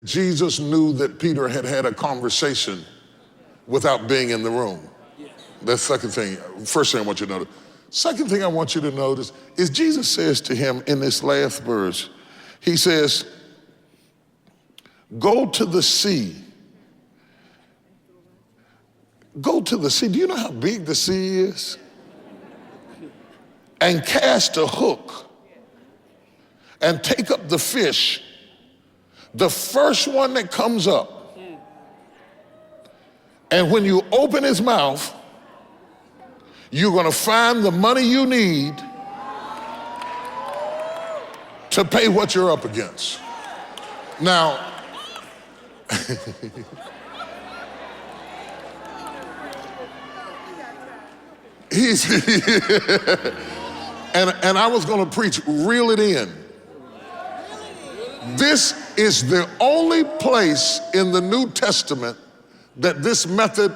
Jesus knew that Peter had had a conversation without being in the room. That's the second thing. First thing I want you to notice. Second thing I want you to notice is Jesus says to him in this last verse, he says, go to the sea. Go to the sea. Do you know how big the sea is? And cast a hook and take up the fish, the first one that comes up. And when you open his mouth, you're gonna find the money you need to pay what you're up against. Now, and I was gonna preach, reel it in. This is the only place in the New Testament that this method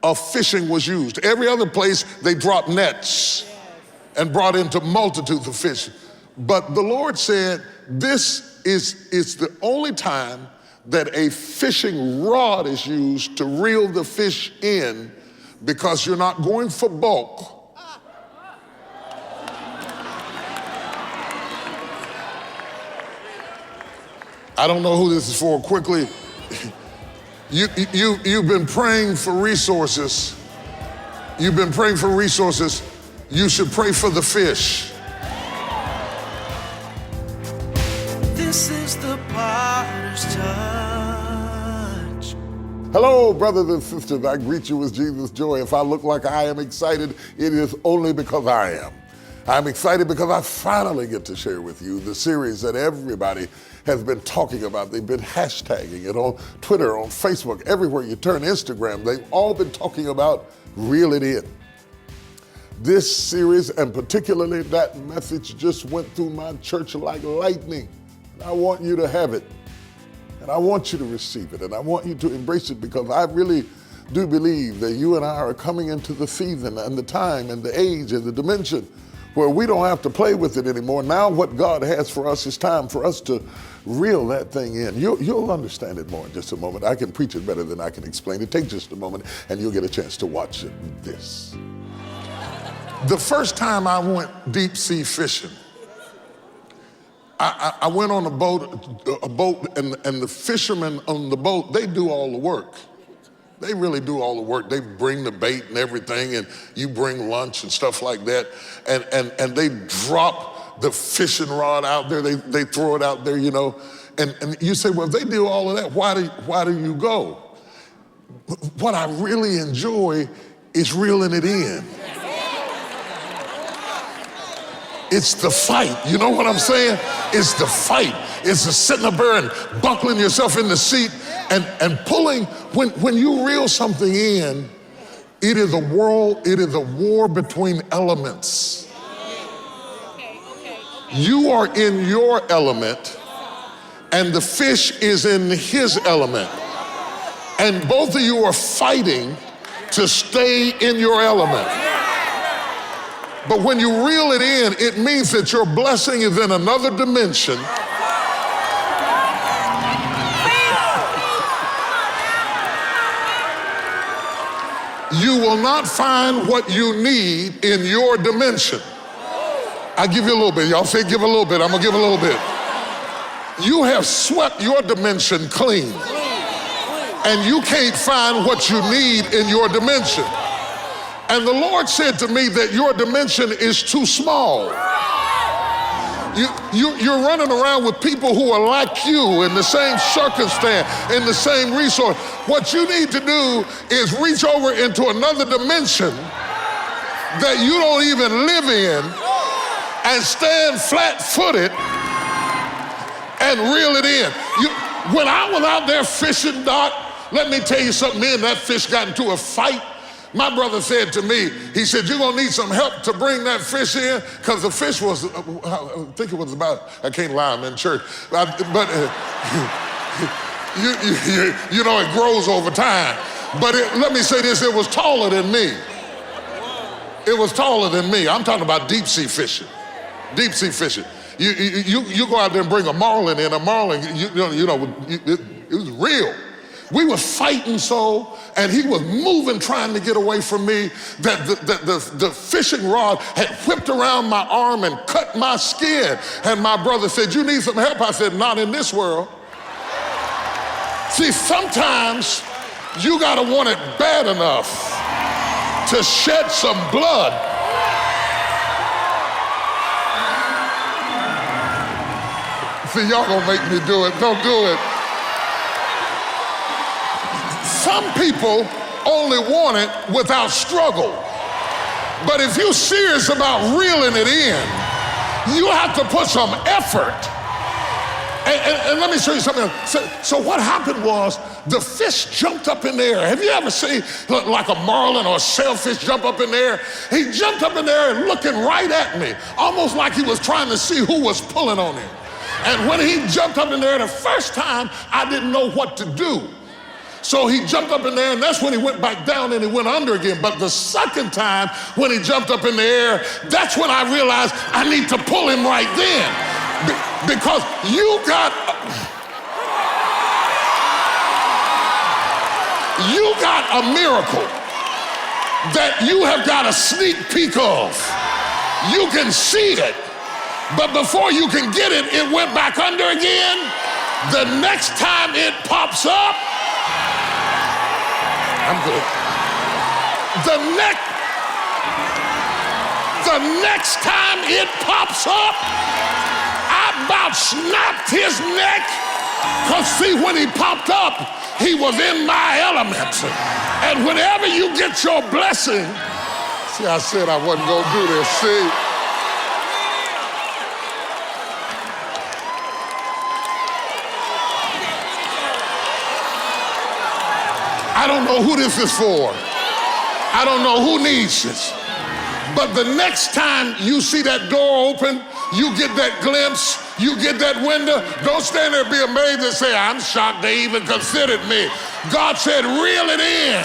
of fishing was used. Every other place they dropped nets and brought into multitudes of fish. But the Lord said, this is the only time that a fishing rod is used to reel the fish in, because you're not going for bulk. I don't know who this is for. Quickly, you've been praying for resources. You've been praying for resources. You should pray for the fish. This is the Potter's Touch. Hello, brothers and sisters. I greet you with Jesus' joy. If I look like I am excited, it is only because I am. I'm excited because I finally get to share with you the series that everybody has been talking about. They've been hashtagging it on Twitter, on Facebook, everywhere you turn, Instagram. They've all been talking about Reel It In. This series, and particularly that message, just went through my church like lightning. And I want you to have it. And I want you to receive it. And I want you to embrace it, because I really do believe that you and I are coming into the season and the time and the age and the dimension where we don't have to play with it anymore. Now what God has for us is time for us to reel that thing in. You'll understand it more in just a moment. I can preach it better than I can explain it. Take just a moment and you'll get a chance to watch this. The first time I went deep sea fishing, I went on a boat and the fishermen on the boat, they do all the work. They really do all the work. They bring the bait and everything, and you bring lunch and stuff like that. And they drop the fishing rod out there. They throw it out there, you know. And you say, well, if they do all of that, why do you go? What I really enjoy is reeling it in. It's the fight. You know what I'm saying? It's the fight. It's the sitting up there and buckling yourself in the seat and pulling. When you reel something in, it is a war between elements. You are in your element, and the fish is in his element. And both of you are fighting to stay in your element. But when you reel it in, it means that your blessing is in another dimension. You will not find what you need in your dimension. I give you a little bit. Y'all say give a little bit. I'm gonna give a little bit. You have swept your dimension clean, and you can't find what you need in your dimension. And the Lord said to me that your dimension is too small. You're running around with people who are like you, in the same circumstance, in the same resource. What you need to do is reach over into another dimension that you don't even live in and stand flat-footed and reel it in. When I was out there fishing, Doc, let me tell you something, me and that fish got into a fight. My brother said to me, he said, you're gonna need some help to bring that fish in, because the fish was, I think it was about, I can't lie, I'm in church, but you know, it grows over time. But let me say this, it was taller than me. It was taller than me. I'm talking about deep sea fishing. Deep sea fishing. You go out there and bring a marlin in, It was real. We were fighting so, and he was moving, trying to get away from me, that the fishing rod had whipped around my arm and cut my skin. And my brother said, "You need some help?" I said, "Not in this world." See, sometimes you gotta want it bad enough to shed some blood. See, y'all gonna make me do it. Don't do it. Some people only want it without struggle. But if you're serious about reeling it in, you have to put some effort. And let me show you something else. So what happened was the fish jumped up in the air. Have you ever seen like a marlin or a sailfish jump up in the air? He jumped up in the air and looking right at me, almost like he was trying to see who was pulling on him. And when he jumped up in the air the first time, I didn't know what to do. So he jumped up in the air, and that's when he went back down and he went under again. But the second time when he jumped up in the air, that's when I realized I need to pull him right then. Because you got a miracle that you have got a sneak peek of. You can see it, but before you can get it, it went back under again. The next time it pops up, I'm good. The next time it pops up, I about snapped his neck. Because see, when he popped up, he was in my element. And whenever you get your blessing, see, I said I wasn't gonna do this, see? I don't know who this is for. I don't know who needs this. But the next time you see that door open, you get that glimpse, you get that window, don't stand there and be amazed and say, "I'm shocked they even considered me." God said, reel it in.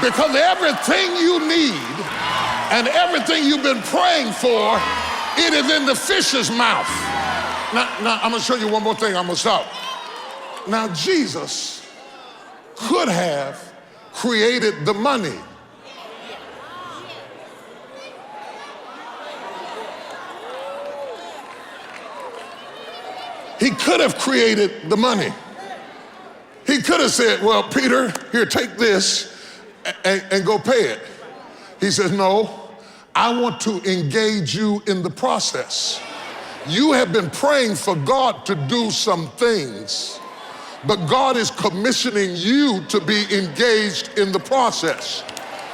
Because everything you need and everything you've been praying for, it is in the fish's mouth. Now I'm gonna show you one more thing, I'm gonna stop. Now Jesus could have created the money. He could have created the money. He could have said, "Well, Peter, here, take this and go pay it." He says, "No, I want to engage you in the process. You have been praying for God to do some things, but God is commissioning you to be engaged in the process."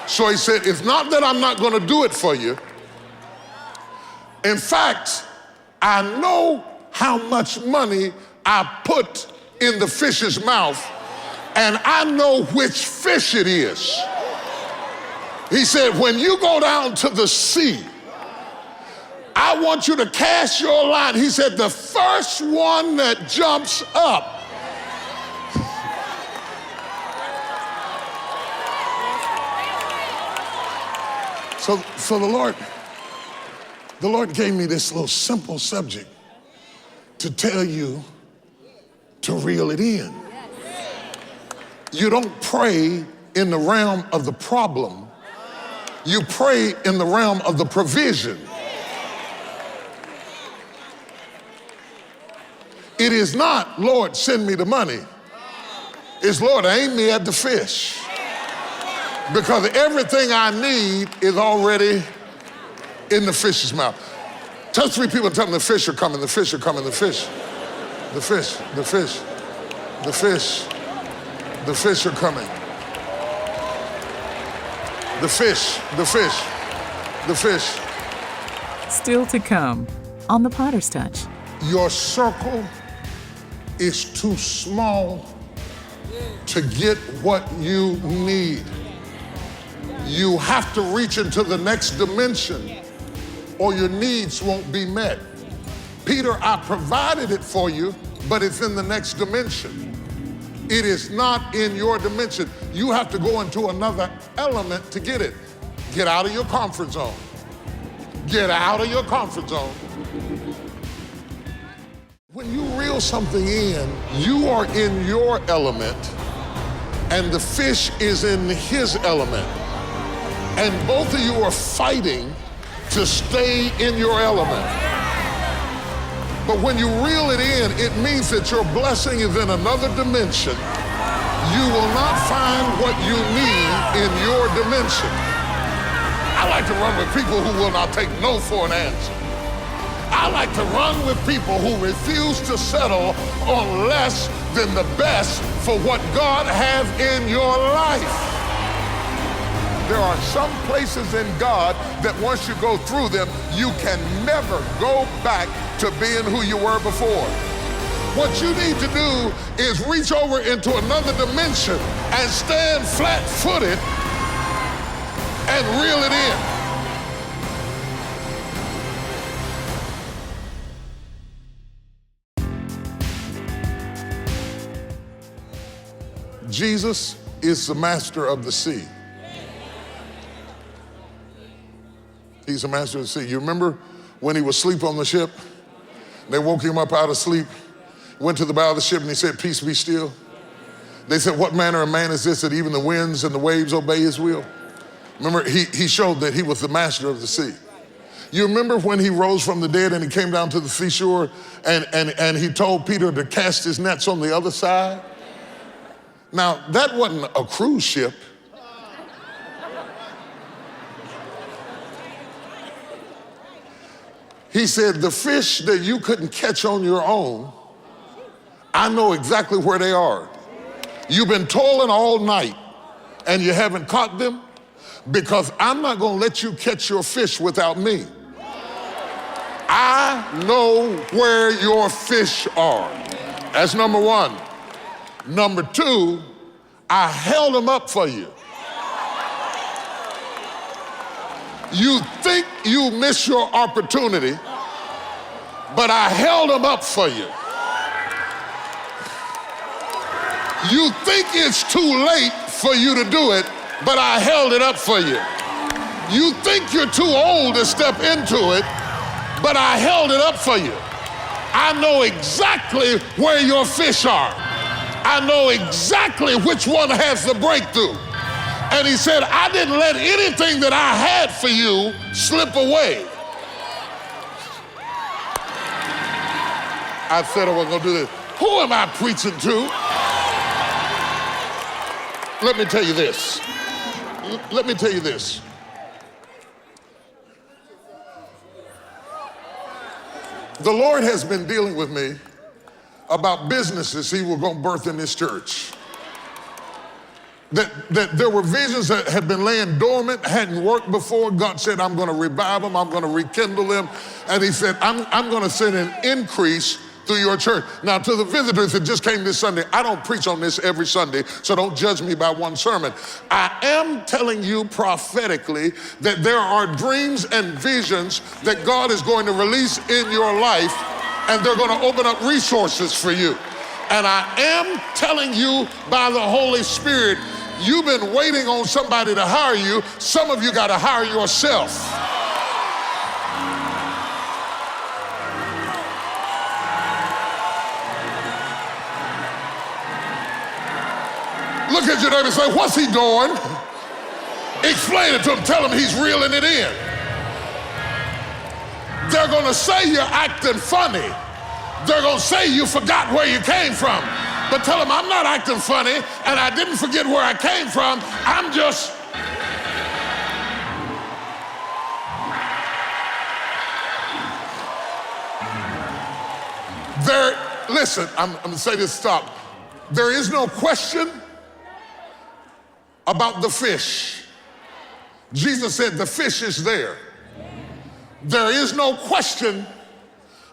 So he said, "It's not that I'm not going to do it for you. In fact, I know how much money I put in the fish's mouth, and I know which fish it is." He said, "When you go down to the sea, I want you to cast your line." He said, "The first one that jumps up." So the Lord gave me this little simple subject to tell you to reel it in. You don't pray in the realm of the problem. You pray in the realm of the provision. It is not, "Lord, send me the money." It's, "Lord, aim me at the fish." Because everything I need is already in the fish's mouth. Touch 3 people and tell them the fish are coming, the fish are coming, the fish. The fish, the fish, the fish, the fish are coming. The fish, the fish, the fish. Still to come on The Potter's Touch. Your circle is too small to get what you need. You have to reach into the next dimension or your needs won't be met. Peter, I provided it for you, but it's in the next dimension. It is not in your dimension. You have to go into another element to get it. Get out of your comfort zone. Get out of your comfort zone. When you reel something in, you are in your element, and the fish is in his element. And both of you are fighting to stay in your element. But when you reel it in, it means that your blessing is in another dimension. You will not find what you need in your dimension. I like to run with people who will not take no for an answer. I like to run with people who refuse to settle on less than the best for what God has in your life. There are some places in God that once you go through them, you can never go back to being who you were before. What you need to do is reach over into another dimension and stand flat-footed and reel it in. Jesus is the master of the sea. He's the master of the sea. You remember when he was asleep on the ship? They woke him up out of sleep, went to the bow of the ship, and he said, "Peace, be still." They said, "What manner of man is this that even the winds and the waves obey his will?" Remember, he showed that he was the master of the sea. You remember when he rose from the dead and he came down to the seashore and he told Peter to cast his nets on the other side? Now, that wasn't a cruise ship. He said, the fish that you couldn't catch on your own, I know exactly where they are. You've been toiling all night and you haven't caught them because I'm not going to let you catch your fish without me. I know where your fish are. That's number one. Number two, I held them up for you. You think you missed your opportunity, but I held them up for you. You think it's too late for you to do it, but I held it up for you. You think you're too old to step into it, but I held it up for you. I know exactly where your fish are. I know exactly which one has the breakthrough. And he said, I didn't let anything that I had for you slip away. I said I wasn't going to do this. Who am I preaching to? Let me tell you this. Let me tell you this. The Lord has been dealing with me about businesses he was going to birth in this church. That there were visions that had been laying dormant, hadn't worked before. God said, I'm going to revive them, I'm going to rekindle them. And he said, I'm going to send an increase through your church. Now, to the visitors that just came this Sunday, I don't preach on this every Sunday, so don't judge me by one sermon. I am telling you prophetically that there are dreams and visions that God is going to release in your life, and they're going to open up resources for you. And I am telling you by the Holy Spirit, you've been waiting on somebody to hire you. Some of you got to hire yourself. Look at your neighbor and say, what's he doing? Explain it to him. Tell him he's reeling it in. They're going to say you're acting funny. They're going to say you forgot where you came from. But tell them I'm not acting funny and I didn't forget where I came from. I'm just... Listen, I'm going to say this, stop. There is no question about the fish. Jesus said the fish is there. There is no question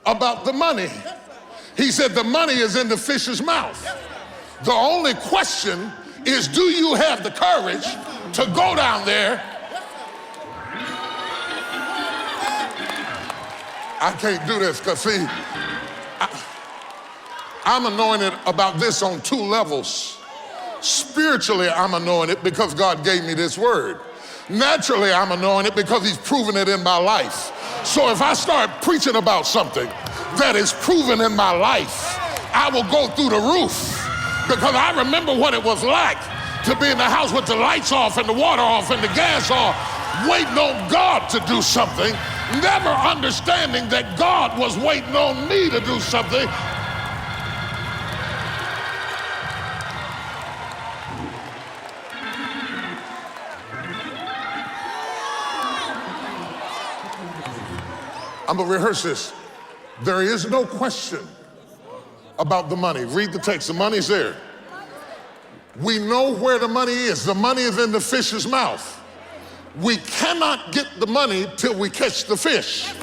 about the money. He said the money is in the fish's mouth. The only question is, do you have the courage to go down there? I can't do this because see, I'm anointed about this on two levels. Spiritually, I'm anointed because God gave me this word. Naturally, I'm anointed because he's proven it in my life. So if I start preaching about something that is proven in my life, I will go through the roof, because I remember what it was like to be in the house with the lights off and the water off and the gas off, waiting on God to do something, never understanding that God was waiting on me to do something. I'm gonna rehearse this. There is no question about the money. Read the text, the money's there. We know where the money is. The money is in the fish's mouth. We cannot get the money till we catch the fish,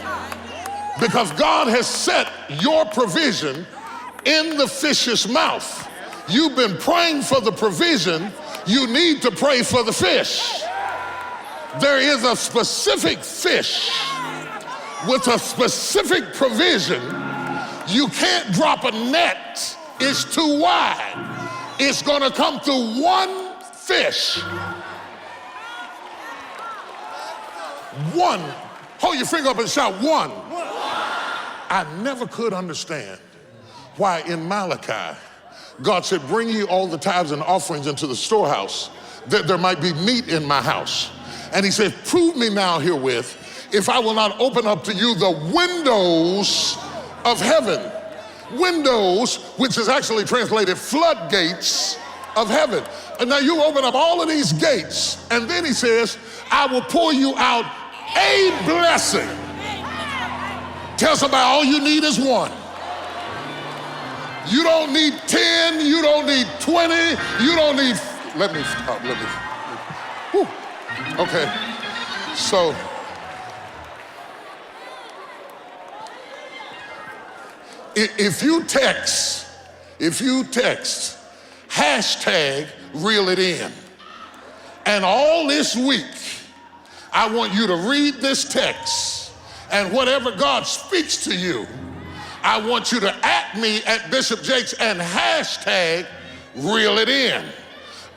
because God has set your provision in the fish's mouth. You've been praying for the provision, you need to pray for the fish. There is a specific fish with a specific provision. You can't drop a net, it's too wide. It's gonna come through one fish. One. Hold your finger up and shout, one. I never could understand why in Malachi, God said, bring ye all the tithes and offerings into the storehouse, that there might be meat in my house. And he said, prove me now herewith, if I will not open up to you the windows of heaven. Windows, which is actually translated floodgates of heaven. And now you open up all of these gates, and then he says, I will pour you out a blessing. Tell somebody, all you need is one. You don't need 10, you don't need 20, you don't need, let me stop, whew. Okay, so, if you text hashtag reel it in, and all this week, I want you to read this text, and whatever God speaks to you, I want you to at me at Bishop Jakes and hashtag reel it in.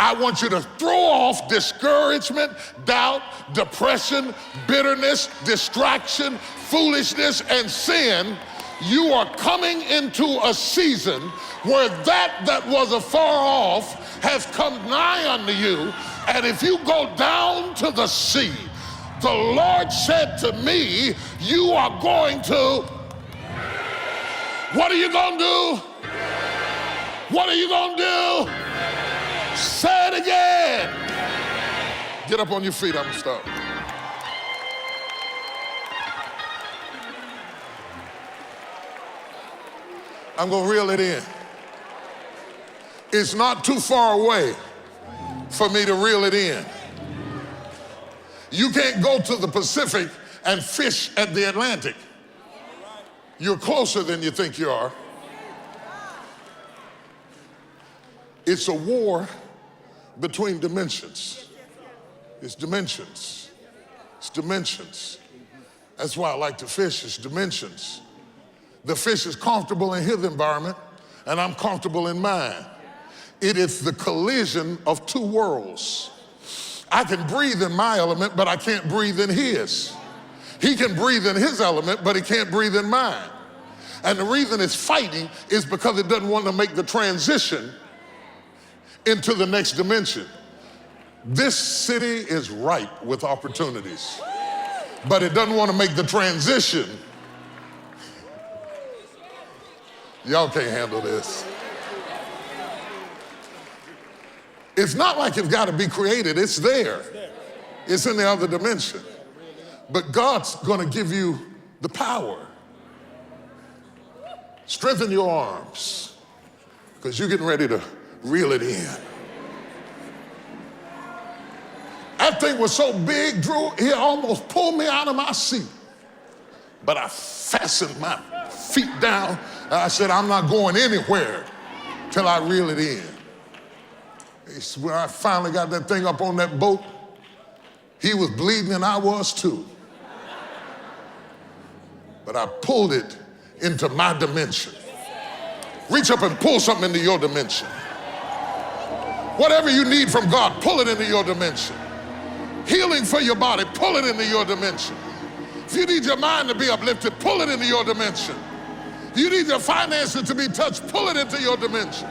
I want you to throw off discouragement, doubt, depression, bitterness, distraction, foolishness, and sin. You are coming into a season where that was afar off has come nigh unto you. And if you go down to the sea, the Lord said to me, you are going to, what are you going to do? What are you going to do? Say it again. Get up on your feet, I'm going to stop. I'm going to reel it in. It's not too far away for me to reel it in. You can't go to the Pacific and fish at the Atlantic. You're closer than you think you are. It's a war between dimensions. It's dimensions. It's dimensions. That's why I like to fish, it's dimensions. The fish is comfortable in his environment, and I'm comfortable in mine. It is the collision of two worlds. I can breathe in my element, but I can't breathe in his. He can breathe in his element, but he can't breathe in mine. And the reason it's fighting is because it doesn't want to make the transition into the next dimension. This city is ripe with opportunities, but it doesn't want to make the transition. Y'all can't handle this. It's not like it's got to be created, it's there. It's in the other dimension. But God's going to give you the power. Strengthen your arms, because you're getting ready to reel it in. That thing was so big, Drew, it almost pulled me out of my seat. But I fastened my feet down, and I said, I'm not going anywhere till I reel it in. When I finally got that thing up on that boat, he was bleeding and I was too. But I pulled it into my dimension. Reach up and pull something into your dimension. Whatever you need from God, pull it into your dimension. Healing for your body, pull it into your dimension. If you need your mind to be uplifted, pull it into your dimension. If you need your finances to be touched, pull it into your dimension.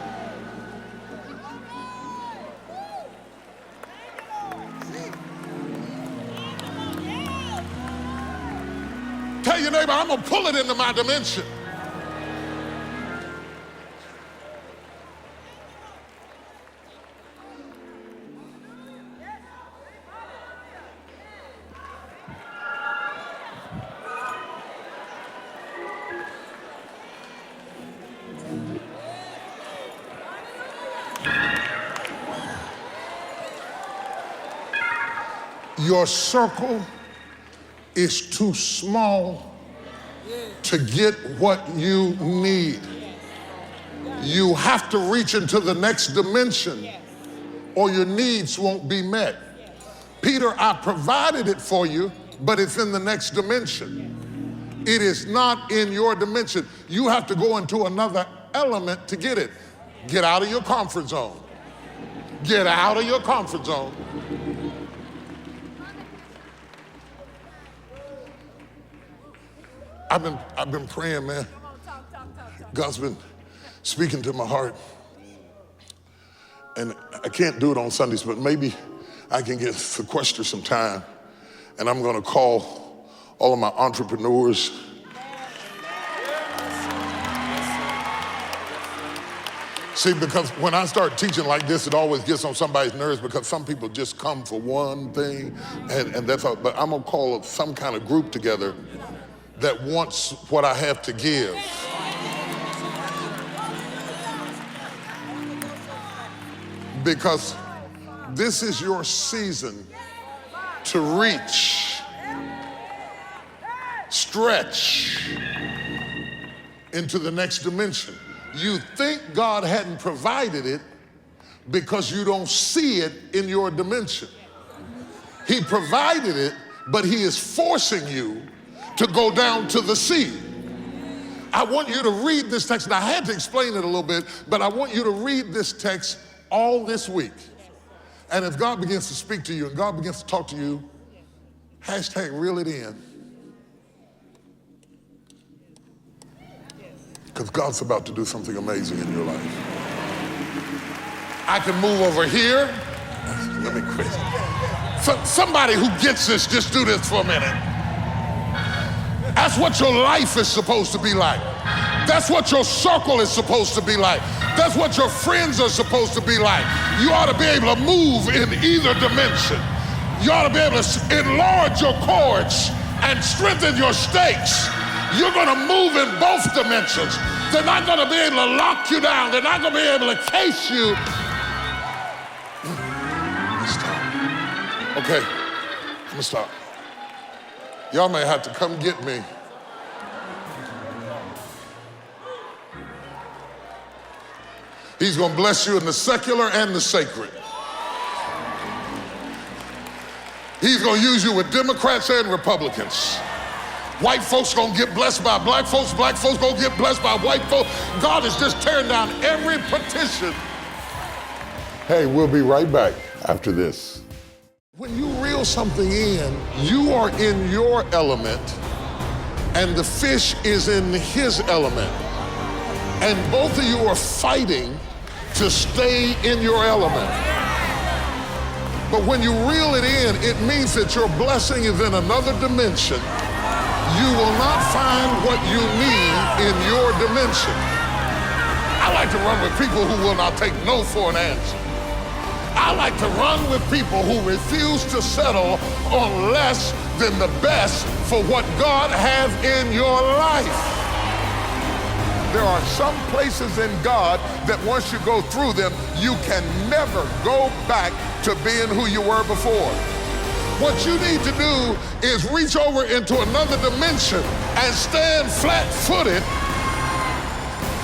Tell your neighbor, I'm gonna pull it into my dimension. Your circle is too small to get what you need. You have to reach into the next dimension or your needs won't be met. Peter, I provided it for you, but it's in the next dimension. It is not in your dimension. You have to go into another element to get it. Get out of your comfort zone. Get out of your comfort zone. I've been praying, man. God's been speaking to my heart. And I can't do it on Sundays, but maybe I can sequester some time. And I'm gonna call all of my entrepreneurs. See, because when I start teaching like this, it always gets on somebody's nerves because some people just come for one thing and that's all. But I'm gonna call some kind of group together that wants what I have to give. Because this is your season to reach, stretch into the next dimension. You think God hadn't provided it because you don't see it in your dimension. He provided it, but he is forcing you to go down to the sea. I want you to read this text, and I had to explain it a little bit, but I want you to read this text all this week. And if God begins to speak to you and God begins to talk to you, hashtag reel it in. Because God's about to do something amazing in your life. I can move over here. Let me quit. Somebody who gets this, just do this for a minute. That's what your life is supposed to be like. That's what your circle is supposed to be like. That's what your friends are supposed to be like. You ought to be able to move in either dimension. You ought to be able to enlarge your cords and strengthen your stakes. You're going to move in both dimensions. They're not going to be able to lock you down. They're not going to be able to case you. Stop. Okay, I'm going to stop. Y'all may have to come get me. He's gonna bless you in the secular and the sacred. He's gonna use you with Democrats and Republicans. White folks gonna get blessed by black folks gonna get blessed by white folks. God is just tearing down every petition. Hey, we'll be right back after this. When you reel something in, you are in your element and the fish is in his element. And both of you are fighting to stay in your element. But when you reel it in, it means that your blessing is in another dimension. You will not find what you need in your dimension. I like to run with people who will not take no for an answer. I like to run with people who refuse to settle on less than the best for what God has in your life. There are some places in God that once you go through them, you can never go back to being who you were before. What you need to do is reach over into another dimension and stand flat-footed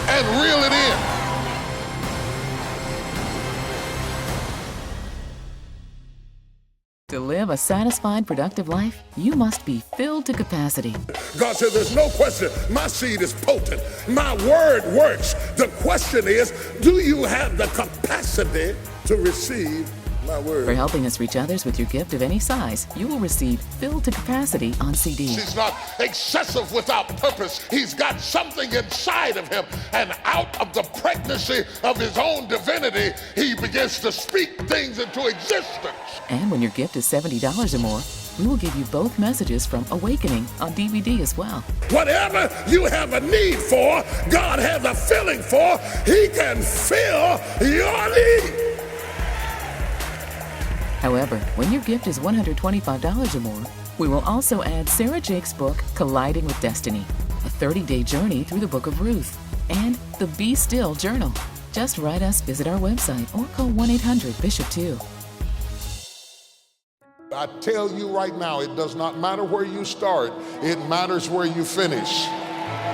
and reel it in. To live a satisfied, productive life, you must be filled to capacity. God said, there's no question. My seed is potent. My word works. The question is, do you have the capacity to receive My word. For helping us reach others with your gift of any size, you will receive Filled to Capacity on CD. He's not excessive without purpose. He's got something inside of him, and out of the pregnancy of his own divinity, he begins to speak things into existence. And when your gift is $70 or more, we will give you both messages from Awakening on DVD as well. Whatever you have a need for, God has a filling for. He can fill your need. However, when your gift is $125 or more, we will also add Sarah Jake's book, Colliding with Destiny, a 30-day journey through the book of Ruth, and the Be Still Journal. Just write us, visit our website, or call 1-800-BISHOP2. I tell you right now, it does not matter where you start. It matters where you finish.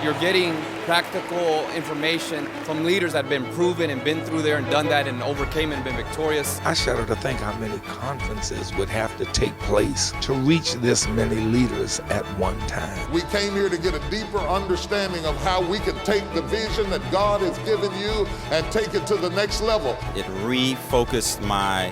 You're getting practical information from leaders that have been proven and been through there and done that and overcame and been victorious. I shudder to think how many conferences would have to take place to reach this many leaders at one time. We came here to get a deeper understanding of how we can take the vision that God has given you and take it to the next level. It refocused my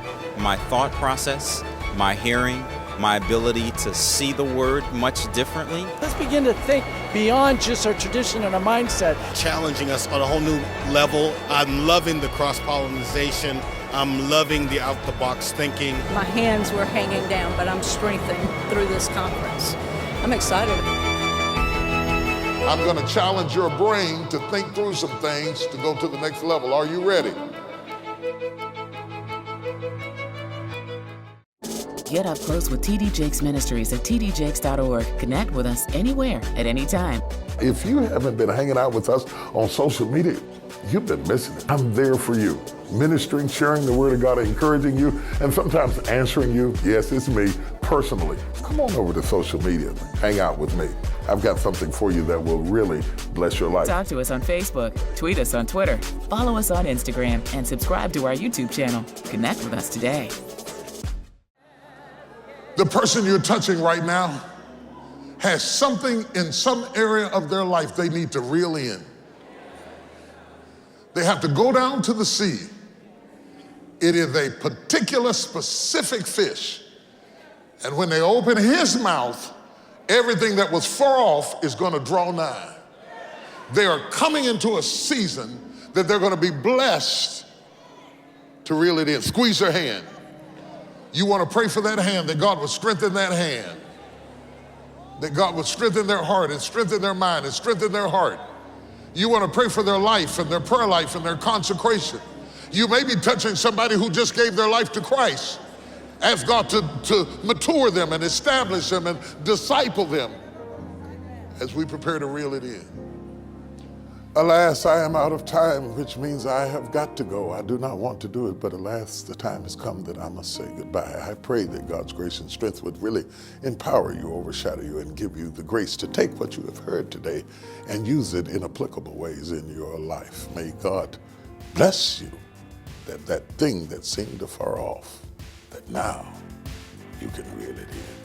thought process, my hearing, my ability to see the word much differently. Let's begin to think beyond just our tradition and our mindset. Challenging us on a whole new level. I'm loving the cross-pollination. I'm loving the out-the-box thinking. My hands were hanging down, but I'm strengthened through this conference. I'm excited. I'm going to challenge your brain to think through some things to go to the next level. Are you ready? Get up close with TD Jakes Ministries at tdjakes.org. Connect with us anywhere, at any time. If you haven't been hanging out with us on social media, you've been missing it. I'm there for you, ministering, sharing the word of God, encouraging you, and sometimes answering you. Yes, it's me, personally. Come on over to social media. Hang out with me. I've got something for you that will really bless your life. Talk to us on Facebook, tweet us on Twitter, follow us on Instagram, and subscribe to our YouTube channel. Connect with us today. The person you're touching right now has something in some area of their life they need to reel in. They have to go down to the sea. It is a particular specific fish. And when they open his mouth, everything that was far off is going to draw nigh. They are coming into a season that they're going to be blessed to reel it in. Squeeze their hand. You want to pray for that hand, that God would strengthen that hand, that God would strengthen their heart and strengthen their mind and strengthen their heart. You want to pray for their life and their prayer life and their consecration. You may be touching somebody who just gave their life to Christ. Ask God to mature them and establish them and disciple them as we prepare to reel it in. Alas, I am out of time, which means I have got to go. I do not want to do it, but alas, the time has come that I must say goodbye. I pray that God's grace and strength would really empower you, overshadow you, and give you the grace to take what you have heard today and use it in applicable ways in your life. May God bless you, that thing that seemed afar off, that now you can reel it in.